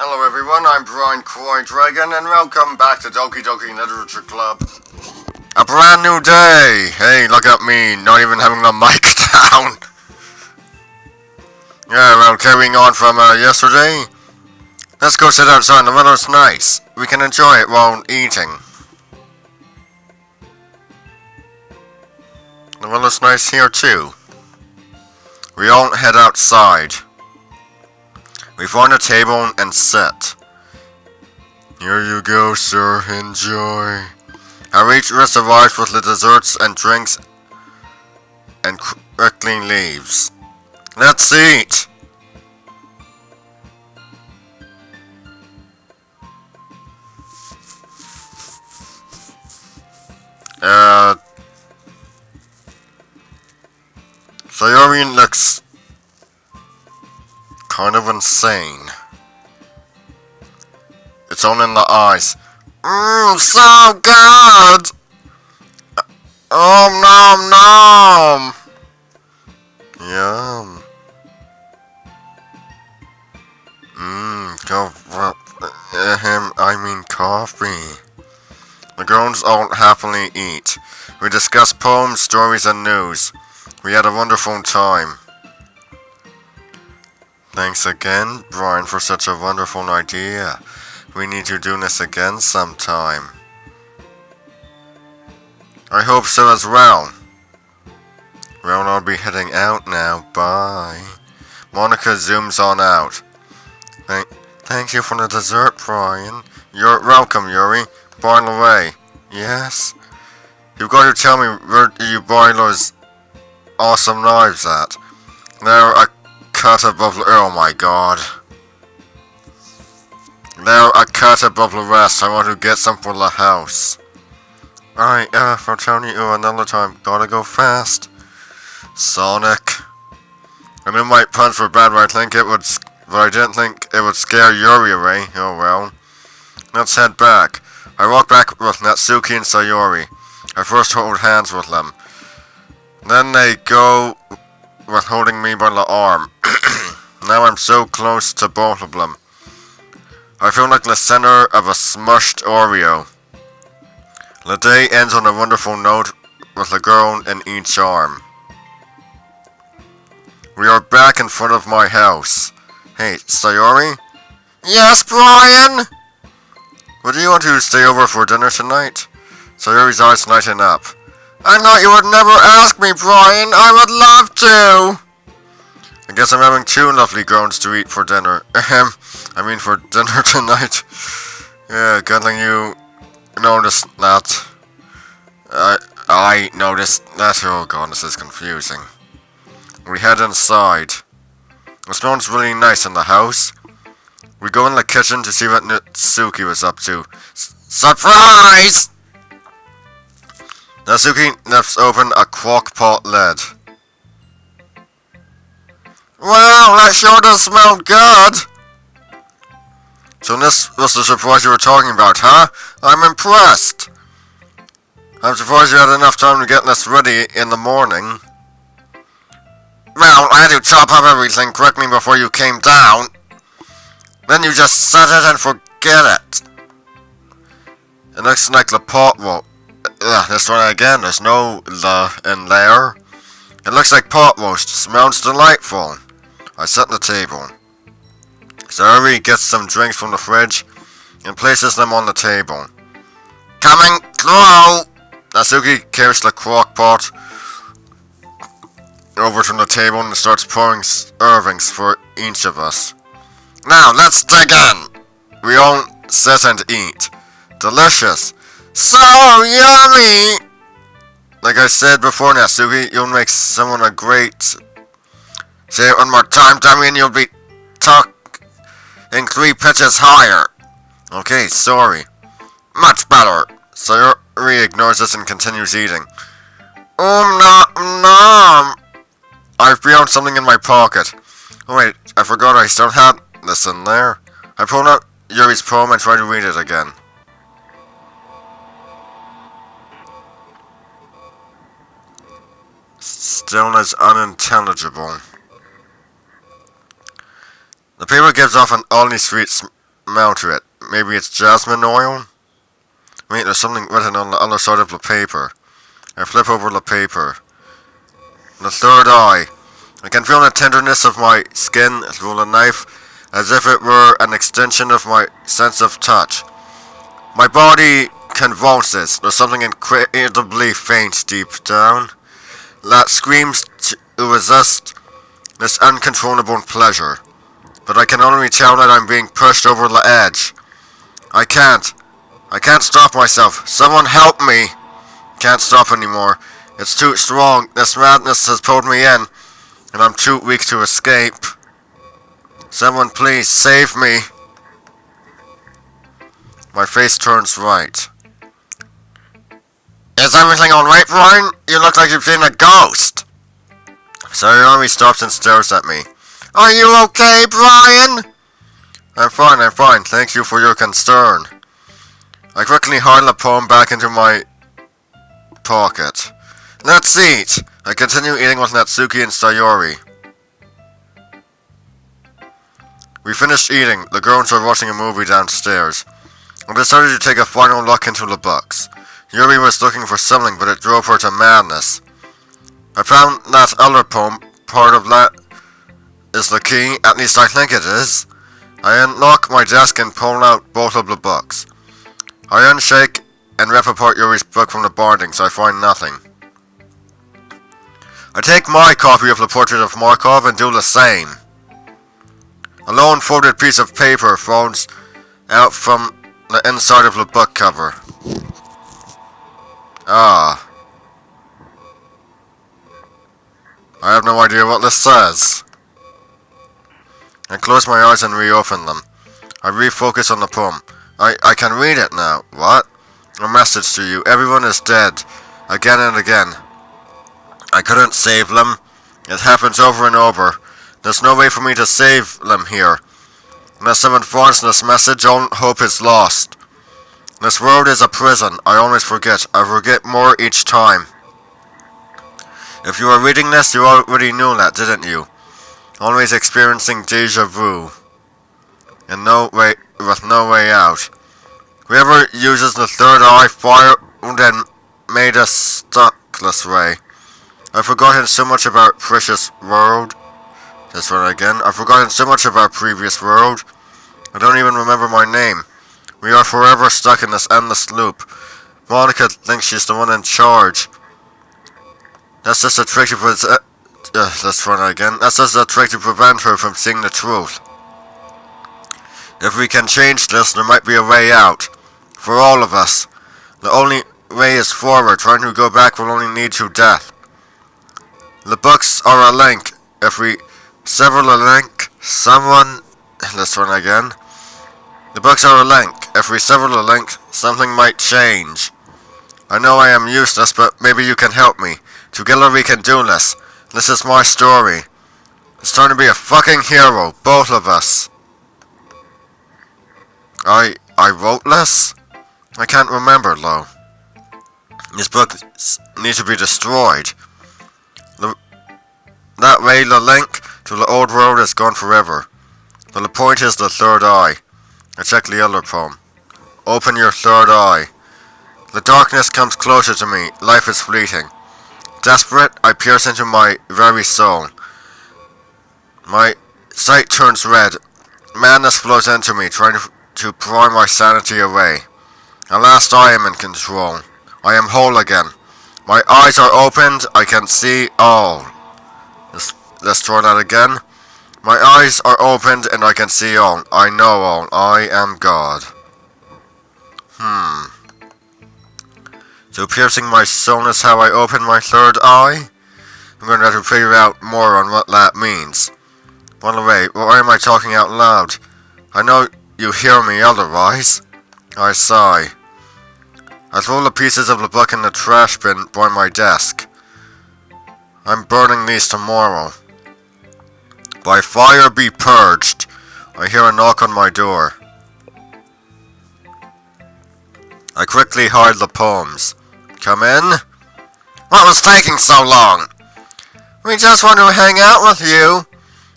Hello everyone, I'm Brian Croy Dragon, and welcome back to Doki Doki Literature Club. A brand new day! Hey, look at me, not even having the mic down. Yeah, well, carrying on from yesterday, let's go sit outside. The weather's nice. We can enjoy it while eating. The weather's nice here too. We all head outside. We find a table and sit. Here you go, sir. Enjoy. I reach rest arrives with the desserts and drinks and crackling leaves. Let's eat! Sayori looks kind of insane. It's all in the eyes. So good! Nom nom! Yum. Coffee. The girls all happily eat. We discuss poems, stories, and news. We had a wonderful time. Thanks again, Brian, for such a wonderful idea. We need to do this again sometime. I hope so as well. Well, I'll be heading out now. Bye. Monica zooms on out. Thank you for the dessert, Brian. You're welcome, Yuri. By the way, yes? You've got to tell me where you buy those awesome knives at. They're a cut above the... Oh my god. They're a cut above the rest. I want to get some for the house. Alright, for telling you another time. Gotta go fast. Sonic. I knew my puns were bad, but I didn't think it would scare Yuri away. Oh well. Let's head back. I walk back with Natsuki and Sayori. I first hold hands with them. Then they go with holding me by the arm. Now I'm so close to both of them. I feel like the center of a smushed Oreo. The day ends on a wonderful note with a girl in each arm. We are back in front of my house. Hey, Sayori? Yes, Brian? Would you want to stay over for dinner tonight? Sayori's eyes lighten up. I thought you would never ask me, Brian. I would love to. I guess I'm having two lovely girls to eat for dinner. For dinner tonight. Yeah, good thing you noticed that. I noticed that. Oh god, this is confusing. We head inside. It smells really nice in the house. We go in the kitchen to see what Natsuki was up to. Surprise! Natsuki lifts open a crock pot lid. Wow, that sure does smell good! So this was the surprise you were talking about, huh? I'm impressed! I'm surprised you had enough time to get this ready in the morning. Well, I had to chop up everything quickly before you came down. Then you just set it and forget it. It looks like the pot will... this one again, there's no the in there. It looks like pot roast. Smells delightful. I set the table. Sayori gets some drinks from the fridge and places them on the table. Coming through! Natsuki carries the crock pot over to the table and starts pouring servings for each of us. Now, let's dig in! We all sit and eat. Delicious. So yummy! Like I said before, Natsuki, you'll make someone a great... Say it one more time, dummy, and you'll be talking 3 pitches higher. Okay, sorry. Much better. Sayori ignores this and continues eating. Nom. I found something in my pocket. Oh wait, I forgot I still had this in there. I pulled out Yuri's poem and tried to read it again. Still as unintelligible. The paper gives off an oddly sweet smell to it. Maybe it's jasmine oil? Wait, there's something written on the other side of the paper. I flip over the paper. The third eye. I can feel the tenderness of my skin through the knife, as if it were an extension of my sense of touch. My body convulses. There's something incredibly faint deep down that screams to resist this uncontrollable pleasure. But I can only tell that I'm being pushed over the edge. I can't stop myself. Someone help me. Can't stop anymore. It's too strong. This madness has pulled me in, and I'm too weak to escape. Someone please save me. My face turns right. Is everything alright, Brian? You look like you've seen a ghost. Sayori stops and stares at me. Are you okay, Brian? I'm fine. Thank you for your concern. I quickly hide the poem back into my pocket. Let's eat. I continue eating with Natsuki and Sayori. We finished eating. The girls are watching a movie downstairs. I decided to take a final look into the books. Yuri was looking for something, but it drove her to madness. I found that other poem. Part of that is the key. At least I think it is. I unlock my desk and pull out both of the books. I unshake and rip apart Yuri's book from the bindings. I find nothing. I take my copy of the Portrait of Markov and do the same. A lone folded piece of paper falls out from the inside of the book cover. Ah. I have no idea what this says. I close my eyes and reopen them. I refocus on the poem. I can read it now. What? A message to you. Everyone is dead. Again and again. I couldn't save them. It happens over and over. There's no way for me to save them here. Unless someone finds this message, all hope is lost. This world is a prison. I always forget. I forget more each time. If you are reading this, you already knew that, didn't you? Always experiencing deja vu. And with no way out. Whoever uses the third eye found and made us stuck this way. I've forgotten so much of our precious world. This one again. I've forgotten so much of our previous world. I don't even remember my name. We are forever stuck in this endless loop. Monica thinks she's the one in charge. That's just a trick to this one again. That's just a trick to prevent her from seeing the truth. If we can change this, there might be a way out. For all of us. The only way is forward. Trying to go back will only lead to death. The books are a link. If we sever the link, this one again. The books are a link. If we sever the link, something might change. I know I am useless, but maybe you can help me. Together we can do this. This is my story. It's time to be a fucking hero, both of us. I wrote this? I can't remember, though. These books need to be destroyed. That way the link to the old world is gone forever. But the point is the third eye. I check the other poem. Open your third eye. The darkness comes closer to me. Life is fleeting. Desperate, I pierce into my very soul. My sight turns red. Madness flows into me, trying to pry my sanity away. At last I am in control. I am whole again. My eyes are opened, I can see all. Let's try that again. My eyes are opened and I can see all. I know all. I am God. So piercing my soul is how I open my third eye? I'm going to have to figure out more on what that means. By the way, why am I talking out loud? I know you hear me otherwise. I sigh. I throw the pieces of the book in the trash bin by my desk. I'm burning these tomorrow. By fire be purged. I hear a knock on my door. I quickly hide the poems. Come in. What was taking so long? We just want to hang out with you.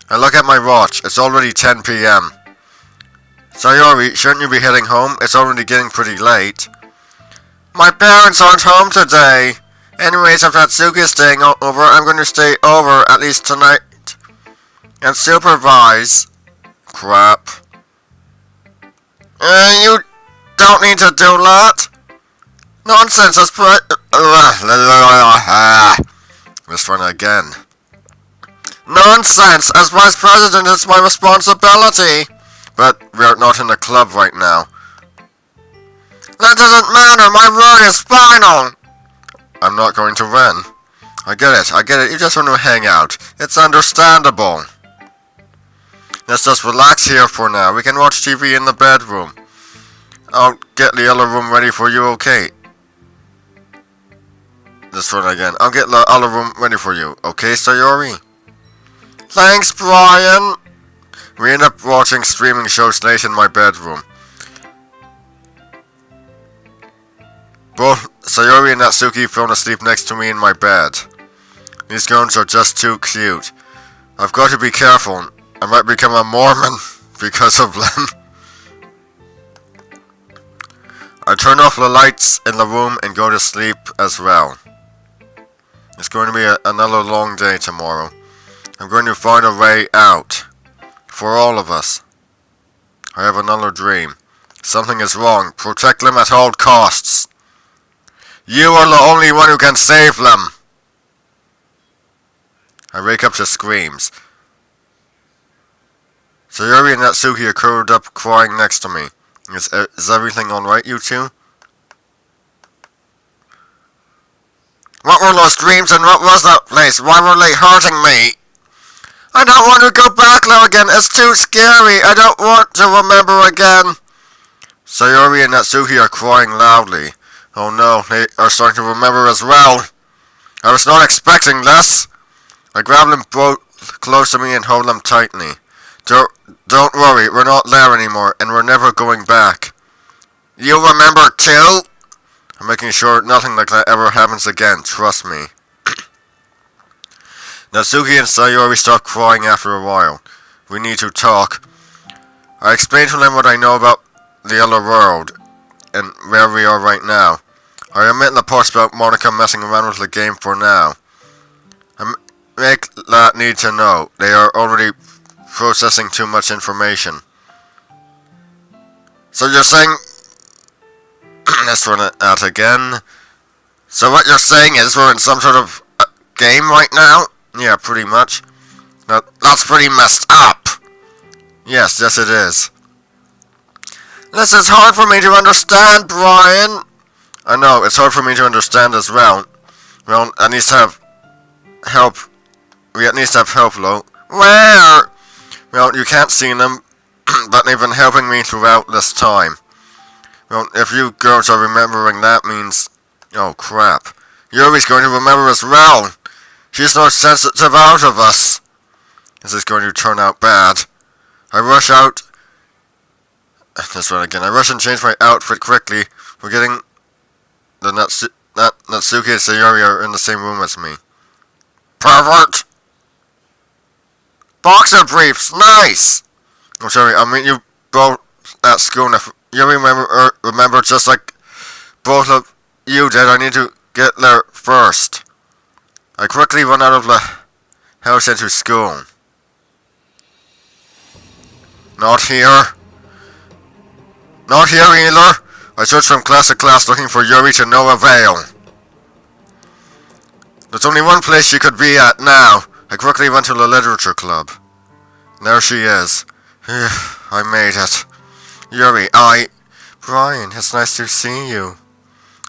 I look at my watch. It's already 10 p.m. Sayori, shouldn't you be heading home? It's already getting pretty late. My parents aren't home today. Anyways, if Natsuki is staying over, I'm going to stay over at least tonight and supervise. Crap. You don't need to do that. Nonsense, that's Let's run again. Nonsense! As vice president, it's my responsibility. But we're not in the club right now. That doesn't matter, my word is final! I'm not going to win. I get it, you just want to hang out. It's understandable. Let's just relax here for now. We can watch TV in the bedroom. I'll get the other room ready for you, okay? This one again. I'll get the other room ready for you, okay, Sayori? Thanks, Brian! We end up watching streaming shows late in my bedroom. Both Sayori and Natsuki fell asleep next to me in my bed. These girls are just too cute. I've got to be careful. I might become a Mormon because of them. I turn off the lights in the room and go to sleep as well. It's going to be another long day tomorrow. I'm going to find a way out. For all of us. I have another dream. Something is wrong. Protect them at all costs. You are the only one who can save them. I wake up to screams. Sayori and Natsuki are curled up crying next to me. Is everything alright, you two? What were those dreams and what was that place? Why were they hurting me? I don't want to go back there again. It's too scary. I don't want to remember again. Sayori and Natsuki are crying loudly. Oh no, they are starting to remember as well. I was not expecting this. I grab them both close to me and hold them tightly. Don't worry, we're not there anymore, and we're never going back. You remember too? I'm making sure nothing like that ever happens again, trust me. Natsuki and Sayori stop crying after a while. We need to talk. I explain to them what I know about the other world, and where we are right now. I omit the parts about Monica messing around with the game for now. I make that need to know. They are already processing too much information. So you're saying... Let's run it out again. So what you're saying is we're in some sort of game right now? Yeah, pretty much. That's pretty messed up. Yes, it is. This is hard for me to understand, Brian. I know, it's hard for me to understand as well. Well, I need to have help. We at least have help, though. Where? Well, you can't see them, but they've been helping me throughout this time. Well, if you girls are remembering, that means... Oh, crap. Yuri's going to remember as well. She's the most sensitive out of us. This is going to turn out bad. I rush out. This one again. I rush and change my outfit quickly, forgetting the Natsuki and Sayori are in the same room as me. Pervert! Boxer briefs! Nice! I'm sorry, I'll meet you both at school. If you remember just like both of you did, I need to get there first. I quickly run out of the house into school. Not here. Not here either. I searched from class to class looking for Yuri to no avail. There's only one place she could be at now. I quickly went to the literature club. There she is. I made it. Yuri, Brian, it's nice to see you.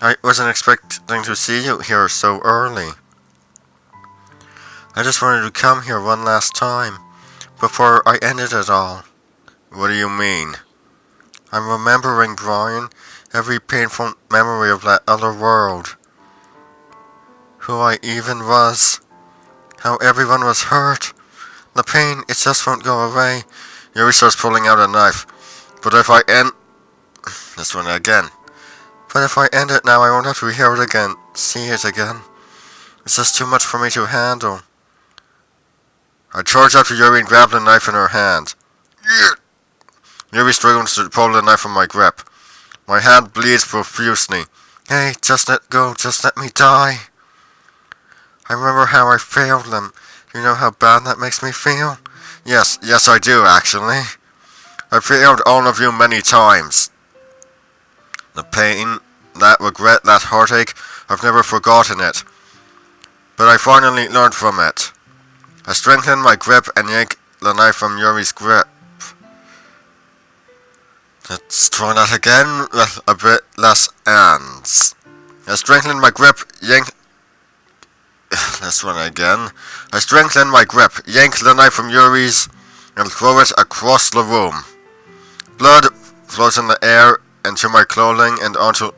I wasn't expecting to see you here so early. I just wanted to come here one last time, before I ended it all. What do you mean? I'm remembering, Brian, every painful memory of that other world. Who I even was. How everyone was hurt. The pain, it just won't go away. Yuri starts pulling out a knife. But if I end... This one again. But if I end it now, I won't have to hear it again. See it again. It's just too much for me to handle. I charge after Yuri and grab the knife in her hand. Yuri struggles to pull the knife from my grip. My hand bleeds profusely. Hey, just let go, just let me die. I remember how I failed them. Do you know how bad that makes me feel? Yes, I do, actually. I failed all of you many times. The pain, that regret, that heartache, I've never forgotten it. But I finally learned from it. I strengthened my grip and yanked the knife from Yuri's grip. Let's try that again with a bit less ands. I strengthened my grip, yanked... Let's run it again. I strengthened my grip, yanked the knife from Yuri's, and threw it across the room. Blood flows in the air into my clothing and onto...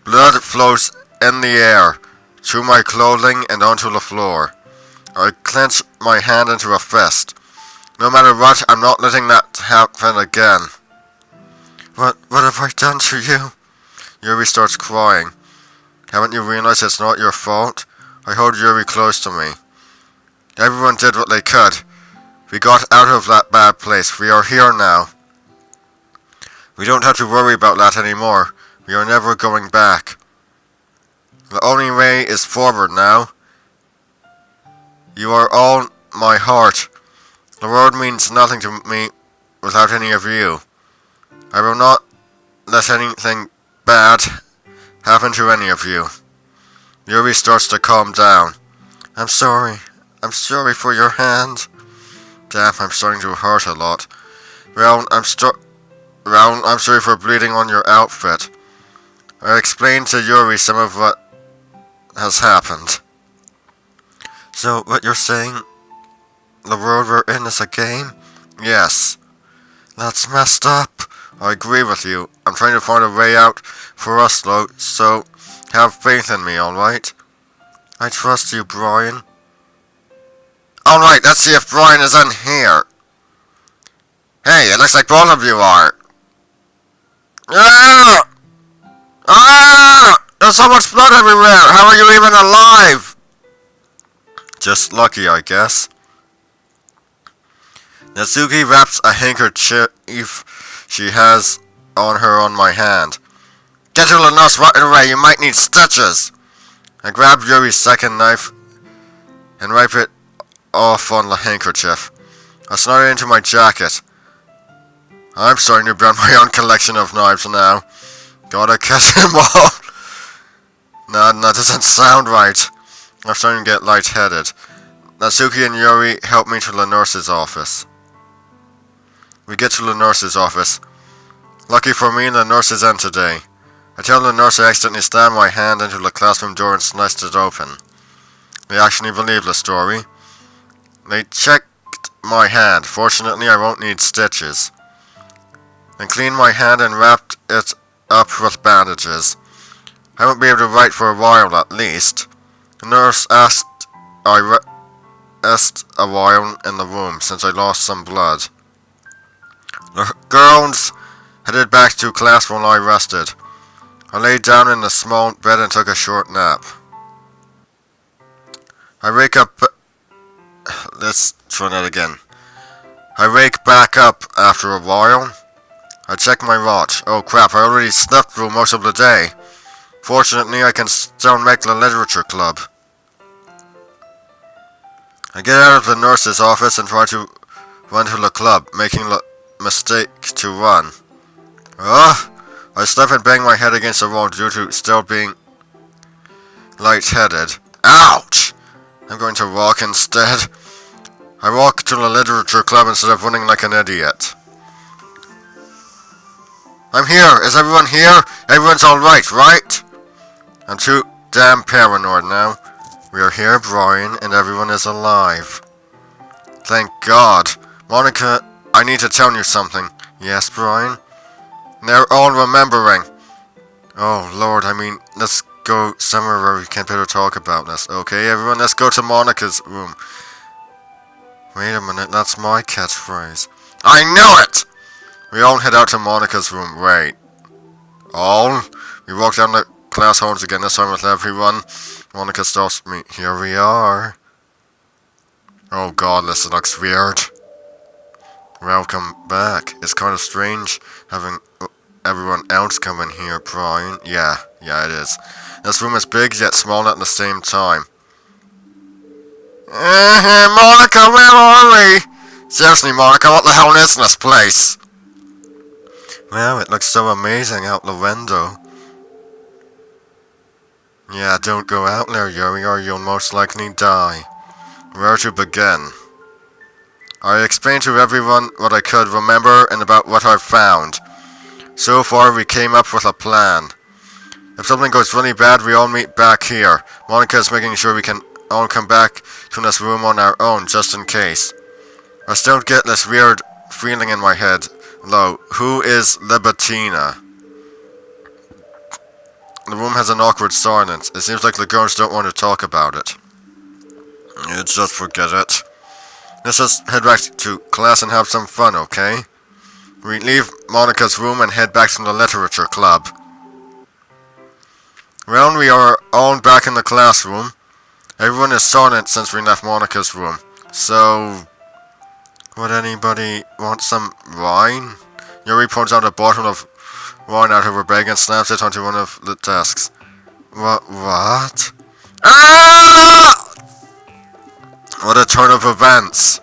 Blood flows in the air, through my clothing and onto the floor. I clench my hand into a fist. No matter what, I'm not letting that happen again. What have I done to you? Yuri starts crying. Haven't you realized it's not your fault? I hold Yuri close to me. Everyone did what they could. We got out of that bad place. We are here now. We don't have to worry about that anymore. We are never going back. The only way is forward now. You are all my heart. The world means nothing to me without any of you. I will not let anything bad happen to any of you. Yuri starts to calm down. I'm sorry. I'm sorry for your hand. Damn, I'm starting to hurt a lot. Well, I'm sorry for bleeding on your outfit. I explained to Yuri some of what has happened. So, what you're saying, the world we're in is a game? Yes. That's messed up. I agree with you. I'm trying to find a way out for us, though, so have faith in me, alright? I trust you, Brian. Alright, let's see if Brian is in here. Hey, it looks like both of you are. Ah! Ah! There's so much blood everywhere. How are you even alive? Just lucky, I guess. Natsuki wraps a handkerchief she has on her on my hand. Get to the nurse right away, you might need stitches. I grab Yuri's second knife and wipe it off on the handkerchief. I snug it into my jacket. I'm starting to build my own collection of knives now. Gotta catch them all. Nah, that doesn't sound right. I'm starting to get lightheaded. Natsuki and Yuri help me to the nurse's office. We get to the nurse's office. Lucky for me, the nurse is in today. I tell the nurse I accidentally stabbed my hand into the classroom door and sliced it open. They actually believe the story. They checked my hand. Fortunately, I won't need stitches. Then cleaned my hand and wrapped it up with bandages. I won't be able to write for a while at least. The nurse asked I rest a while in the room since I lost some blood. The girls headed back to class while I rested. I laid down in a small bed and took a short nap. I wake up... Let's try that again. I wake back up after a while. I check my watch. Oh crap, I already slept through most of the day. Fortunately, I can still make the literature club. I get out of the nurse's office and try to run to the club, making the mistake to run. I slip and bang my head against the wall due to still being lightheaded. Ouch! I'm going to walk instead. I walk to the literature club instead of running like an idiot. I'm here! Is everyone here? Everyone's alright, right? I'm too damn paranoid now. We are here, Brian, and everyone is alive. Thank God. Monica, I need to tell you something. Yes, Brian? They're all remembering. Oh, Lord, let's go somewhere where we can better talk about this. Okay, everyone, let's go to Monica's room. Wait a minute, that's my catchphrase. I knew it! We all head out to Monica's room. Wait. All? We walk down the class halls again, this time with everyone. Monica stops me. Here we are. Oh God, this looks weird. Welcome back. It's kind of strange having everyone else come in here, Brian. Yeah, it is. This room is big yet small at the same time. Monica, where are we? Seriously, Monica, what the hell is this place? Well, it looks so amazing out the window. Yeah, don't go out there, Yuri, or you'll most likely die. Where to begin? I explained to everyone what I could remember and about what I've found. So far, we came up with a plan. If something goes really bad, we all meet back here. Monica is making sure we can all come back to this room on our own, just in case. I still get this weird feeling in my head, though. Who is Libertina? The room has an awkward silence. It seems like the girls don't want to talk about it. You just forget it. Let's just head back to class and have some fun, okay? We leave Monica's room and head back to the literature club. Well, we are all back in the classroom. Everyone is silent since we left Monica's room. So, would anybody want some wine? Yuri pulls out a bottle of wine out of her bag and snaps it onto one of the desks. What? Ah! What a turn of events.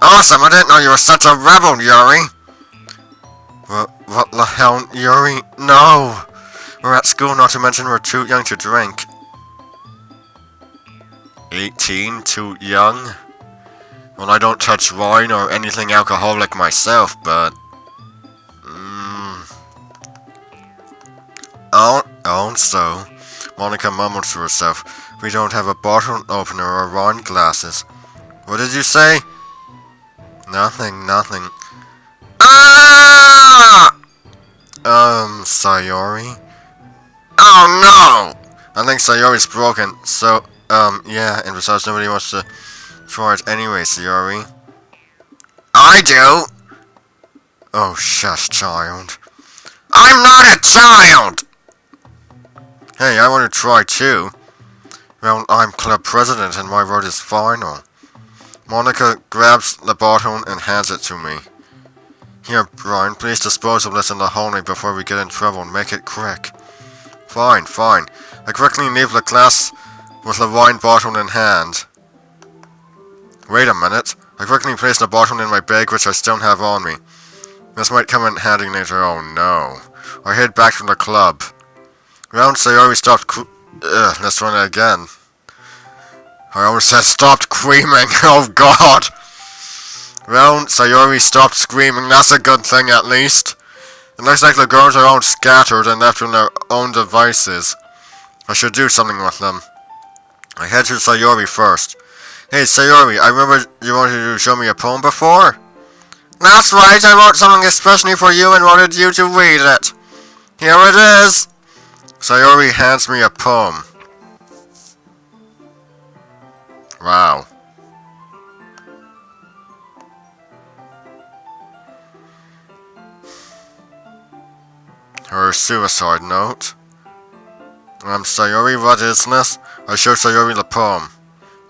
Awesome, I didn't know you were such a rebel, Yuri. What the hell, Yuri? No! We're at school, not to mention we're too young to drink. 18? Too young? Well, I don't touch wine or anything alcoholic myself, but... So, Monica mumbled to herself, we don't have a bottle opener or wine glasses. What did you say? Nothing. Ah! Sayori? Oh no! I think Sayori's broken, so, yeah, and besides nobody wants to try it anyway, Sayori. I do! Oh, shush, child. I'm not a child! Hey, I want to try too. Well, I'm club president and my vote is final. Monica grabs the bottle and hands it to me. Here, Brian, please dispose of this in the hallway before we get in trouble and make it quick. Fine. I quickly leave the class with the wine bottle in hand. Wait a minute. I quickly place the bottle in my bag, which I still have on me. This might come in handy later. Oh no. I head back from the club. Well, Sayori stopped let's run it again. I almost said stopped screaming. Oh god. Well, Sayori stopped screaming. That's a good thing at least. It looks like the girls are all scattered and left on their own devices. I should do something with them. I head to Sayori first. Hey Sayori, I remember you wanted to show me a poem before? That's right, I wrote something especially for you and wanted you to read it. Here it is. Sayori hands me a poem. Wow. Her suicide note. Sayori, what is this? I show Sayori the poem.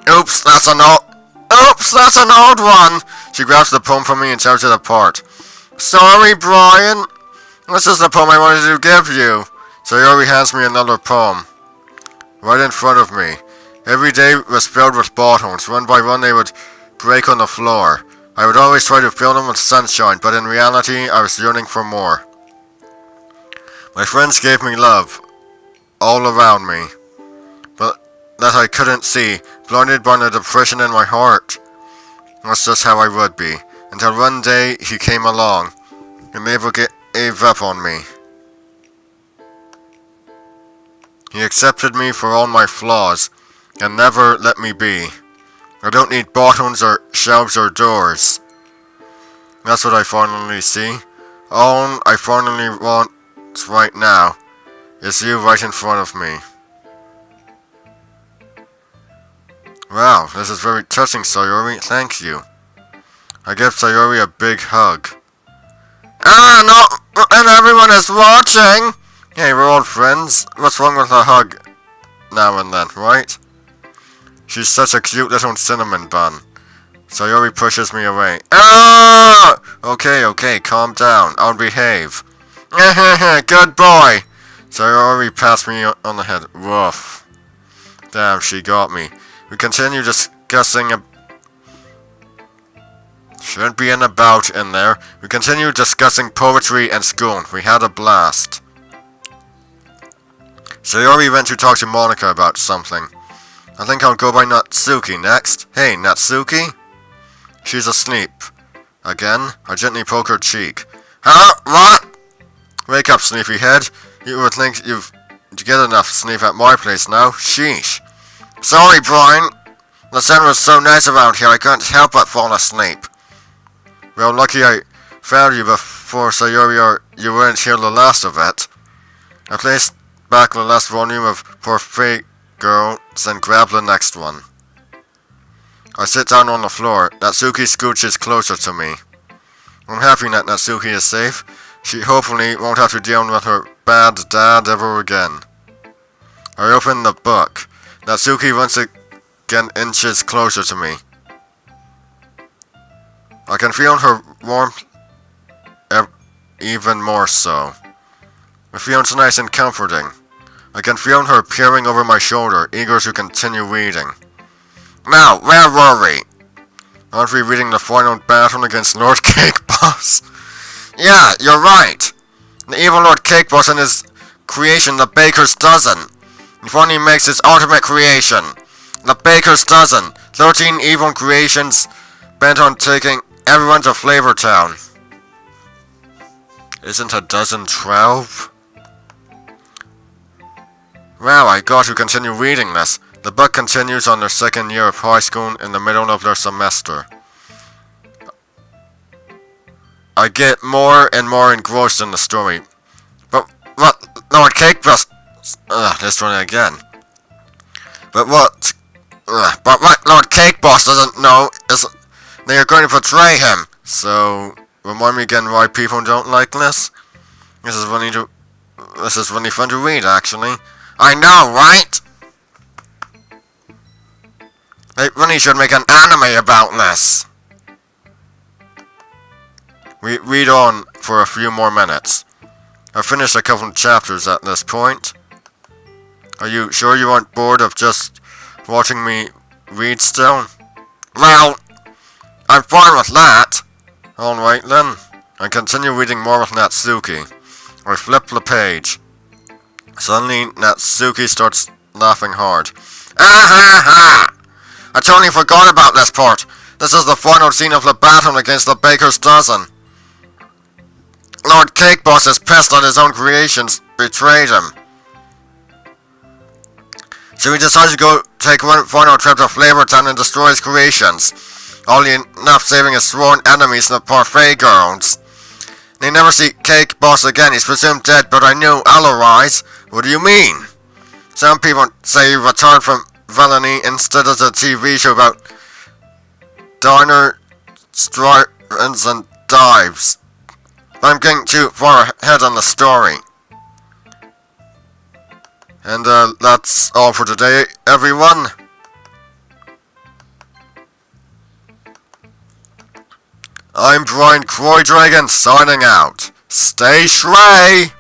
Oops, that's an old one! She grabs the poem from me and tears it apart. Sorry, Brian. This is the poem I wanted to give you. Sayori hands me another poem. Right in front of me. Every day was filled with bottles. One by one they would break on the floor. I would always try to fill them with sunshine, but in reality I was yearning for more. My friends gave me love, all around me, but that I couldn't see, blinded by the depression in my heart. That's just how I would be, until one day he came along, and never gave up on me. He accepted me for all my flaws, and never let me be. I don't need bottles or shelves or doors. That's what I finally see. All I finally want right now is you right in front of me. Wow, this is very touching, Sayori. Thank you. I give Sayori a big hug. Ah, no, and everyone is watching! Hey, we're all friends. What's wrong with a hug now and then, right? She's such a cute little cinnamon bun. Sayori pushes me away. Ah! Okay, calm down. I'll behave. Good boy! Sayori passed me on the head. Woof. Damn, she got me. We continue discussing shouldn't be an about in there. We continue discussing poetry and school. We had a blast. Sayori went to talk to Monica about something. I think I'll go by Natsuki next. Hey, Natsuki? She's asleep. Again? I gently poke her cheek. Huh? What? Wake up, sleepyhead. You would think you get enough sleep at my place now. Sheesh. Sorry, Brian. The sun was so nice around here I couldn't help but fall asleep. Well, lucky I found you before Sayori or you weren't here the last of it. I placed back the last volume of Parfait Girls and grab the next one. I sit down on the floor. Natsuki scooches closer to me. I'm happy that Natsuki is safe. She hopefully won't have to deal with her bad dad ever again. I open the book. Natsuki once again inches closer to me. I can feel her warmth even more so. It feels nice and comforting. I can feel her peering over my shoulder, eager to continue reading. Now, where were we? Aren't we reading the final battle against Lord Cake Boss? Yeah, you're right. The evil Lord Cake Boss and his creation, the Baker's Dozen. He finally makes his ultimate creation. The Baker's Dozen. 13 evil creations bent on taking everyone to Flavor Town. Isn't a dozen 12? Well, I got to continue reading this. The book continues on their second year of high school in the middle of their semester. I get more and more engrossed in the story. But what Lord Cake Boss... this one again. But what Lord Cake Boss doesn't know is they are going to portray him. So, remind me again why people don't like this? This is really fun to read, actually. I know, right? They really should make an anime about this. We read on for a few more minutes. I've finished a couple of chapters at this point. Are you sure you aren't bored of just watching me read still? Well, I'm fine with that. Alright then. I continue reading more with Natsuki. I flip the page. Suddenly, Natsuki starts laughing hard. Ah ha ha! I totally forgot about this part. This is the final scene of the battle against the Baker's Dozen. Lord Cake Boss is pissed that his own creations betrayed him. So he decides to go take one final trip to Flavor Town and destroy his creations. Only enough saving his sworn enemies, the Parfait Girls. They never see Cake Boss again. He's presumed dead, but I knew otherwise. What do you mean? Some people say he returned from villainy instead of a TV show about diner strivings and dives. But I'm getting too far ahead on the story. And that's all for today, everyone. I'm Brian Croy Dragon signing out. Stay shrey!